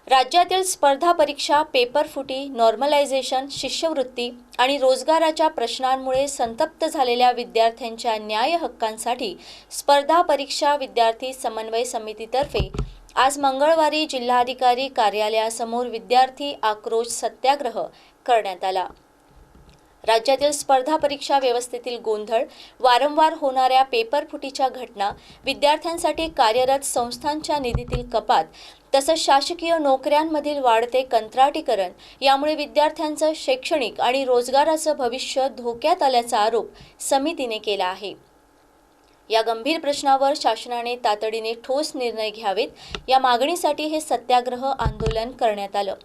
राज्यातील स्पर्धा परीक्षा, पेपर फुटी, नॉर्मलायझेशन, शिष्यवृत्ती आणि रोजगाराच्या प्रश्नांमुळे संतप्त झालेल्या विद्यार्थ्यांच्या न्याय हक्कांसाठी स्पर्धा परीक्षा विद्यार्थी समन्वय समितीतर्फे आज मंगळवारी जिल्हाधिकारी कार्यालयासमोर विद्यार्थी आक्रोश सत्याग्रह करण्यात आला। राज्यातील स्पर्धा परीक्षा व्यवस्थेतील गोंधळ, वारंवार होणाऱ्या पेपर फुटीच्या घटना, विद्यार्थ्यांसाठी कार्यरत संस्थांच्या निधीतील कपात तसंच शासकीय नोकऱ्यांमधील वाढते कंत्राटीकरण यामुळे विद्यार्थ्यांचं शैक्षणिक आणि रोजगाराचं भविष्य धोक्यात आल्याचा आरोप समितीने केला आहे। या गंभीर प्रश्नावर शासनाने तातडीने ठोस निर्णय घ्यावेत या मागणीसाठी हे सत्याग्रह आंदोलन करण्यात आलं।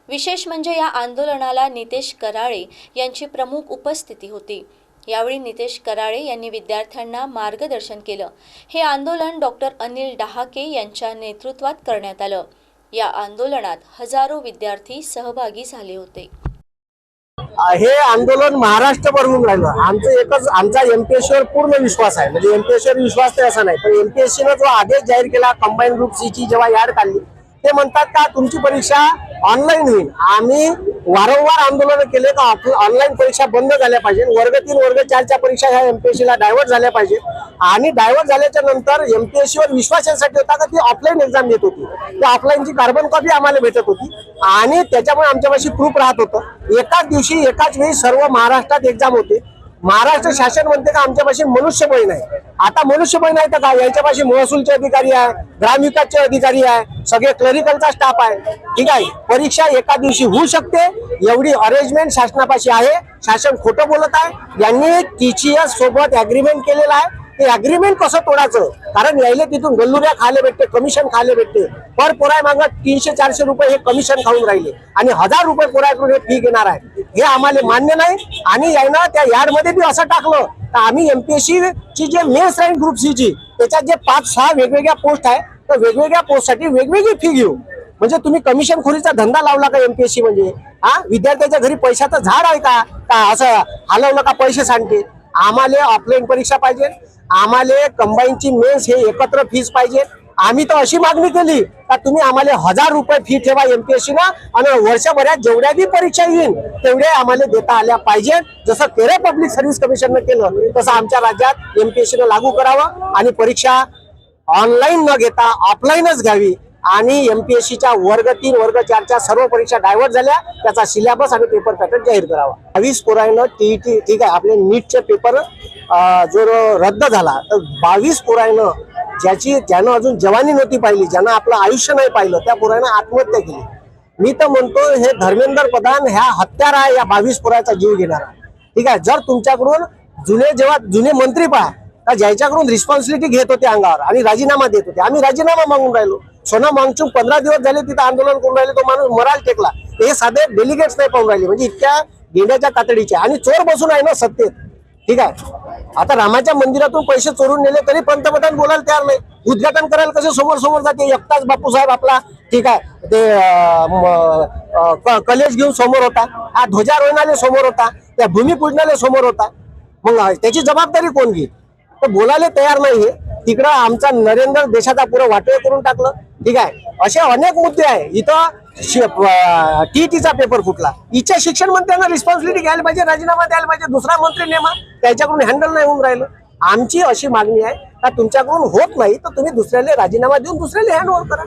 विशेष म्हणजे या आंदोलनाला नितेश कराळे यांची प्रमुख उपस्थिती होती। यावेळी नितेश कराळे यांनी विद्यार्थ्यांना मार्गदर्शन केलं। हे आंदोलन डॉक्टर अनिल डहाके यांच्या नेतृत्वात करण्यात आलं। या आंदोलनात हजारो विद्यार्थी सहभागी झाले होते। हे आंदोलन महाराष्ट्रभर होऊन राहिलं। आमचा एमपीएससी वर पूर्ण विश्वास आहे। म्हणजे एमपीएससी वर विश्वास नाही असं नाही, पण एमपीएससी ने जो आदेश जाहीर केला कंबाईन ग्रुप सी ची जेव्हा याड काढली, ते म्हणतात का तुमची परीक्षा ऑनलाईन होईल। आम्ही वारंवार आंदोलन केले का ऑनलाईन परीक्षा बंद झाल्या पाहिजे, वर्ग 3 वर्ग 4 च्या परीक्षा ह्या एमपीएससी ला डायव्हर्ट झाल्या पाहिजे। आणि डायव्हर्ट झाल्याच्या नंतर एमपीएससी वर विश्वास यासाठी होता का ती ऑफलाईन एक्झाम घेत होती, त्या ऑफलाईनची कार्बन कॉपी आम्हाला भेटत होती आणि त्याच्यामुळे आमच्यापाशी प्रूफ राहत होतं। एकाच दिवशी एकाच वेळी सर्व महाराष्ट्रात एक्झाम होते। महाराष्ट्र शासन म्हणते का आमच्यापाशी मनुष्यबळ नाही। आता मनुष्यबळ नाही तर काय, याच्यापाशी महसूलचे अधिकारी आहे, ग्रामविकासचे अधिकारी आहे, सगळे क्लरिकलचा स्टाफ आहे। ठीक आहे, परीक्षा एका दिवशी होऊ शकते एवढी अरेंजमेंट शासनापाशी आहे। शासन खोटं बोलत आहे। यांनी टीसीएस सोबत अग्रीमेंट केलेलं आहे। ते अग्रीमेंट कसं तोडायचं, कारण यायले तिथून गल्लुऱ्या खायला भेटते, कमिशन खायला भेटते। पर पोराय मागं 300-400 रुपये हे कमिशन खाऊन राहिले आणि 1000 रुपये पोरायकडून हे फी घेणार आहे। हे आम्हाला मान्य नाही। आणि यानं त्या यार्डमध्ये बी असं टाकलं तर आम्ही एमपीएससी ची जे मेन्स राईन ग्रुप सी ची त्याच्यात जे 5-6 वेगवेगळ्या पोस्ट आहे, तर वेगवेगळ्या पोस्टसाठी वेगवेगळी फी घेऊ। म्हणजे तुम्ही कमिशन खोरीचा धंदा लावला का एमपीएससी? म्हणजे विद्यार्थ्याच्या घरी पैशाचं झाड आहे का असं हलवलं का पैसे सांगते? आम्हाला ऑफलाईन परीक्षा पाहिजे, आम्हाला कंबाईनची मेन्स हे एकत्र फीस पाहिजे। आम्ही तर अशी मागणी केली का तुम्ही आम्हाला 1000 रुपये फी ठेवा एमपीएससी ना, आणि वर्षभरात जेवढ्या बी परीक्षा येईल तेवढे आम्हाला देता आल्या पाहिजे। जसं केरळ पब्लिक सर्व्हिस कमिशनने केलं तसं आमच्या राज्यात एमपीएससी ने लागू करावं आणि परीक्षा ऑनलाईन न घेता ऑफलाईनच घ्यावी। आणि एमपीएससीच्या वर्ग 3 वर्ग 4 च्या सर्व परीक्षा डायव्हर्ट झाल्या, त्याचा सिलेबस आणि पेपर पॅटर्न जाहीर करावा। 22 पोरांना टीईटी ठीक आहे, आपले नीटचे पेपर जो रद्द झाला तर 22 पोरांना ज्यानं अजून जवानी नव्हती पाहिली, ज्यानं आपलं आयुष्य नाही पाहिलं, त्या पोरांना आत्महत्या केली। मी तर म्हणतो हे धर्मेंद्र प्रधान ह्या हत्यार आहे, या 22 पोरांचा जीव घेणारा। ठीक आहे, जर तुमच्याकडून जुने मंत्री पहा ज्याच्याकडून रिस्पॉन्सिबिलिटी घेत होते अंगावर आणि राजीनामा देत होते, आम्ही राजीनामा मागून राहिलो। सोनम वांगचुक 15 दिवस झाले तिथं आंदोलन करून राहिले, तो माणूस मराल टेकला। हे साधे डेलिगेट्स नाही पाहून राहिले, म्हणजे इतक्या गेंड्याच्या कातडीचे। आणि चोर बसून आहे ना सत्तेत। ठीक आहे, आता रामाच्या मंदिरातून पैसे चोरून नेले तरी पंतप्रधान बोलायला तयार नाही। उद्घाटन करायला कसे समोर जाते, एकटाच बापूसाहेब आपला ठीक आहे ते कलेश घेऊन समोर होता, ध्वजारोहणाला समोर होता, त्या भूमिपूजनाला समोर होता, मग त्याची जबाबदारी कोण घेईल? तर बोलायला तयार नाही। तिकडं आमचा नरेंद्र देशाचा पुरा वाटोळ करून टाकलं। ठीक आहे, असे अनेक मुद्दे आहे। इथं टीईटीचा पेपर फुटला, इच्छा शिक्षण मंत्र्यांना रिस्पॉन्सिबिलिटी घ्यायला पाहिजे, राजीनामा द्यायला पाहिजे, दुसरा मंत्री नेमा, त्याच्याकडून हँडल नाही होऊन राहिलं। आमची अशी मागणी आहे का तुमच्याकडून होत नाही तर तुम्ही दुसऱ्याला राजीनामा देऊन दुसऱ्याला हँड ओव्हर करा।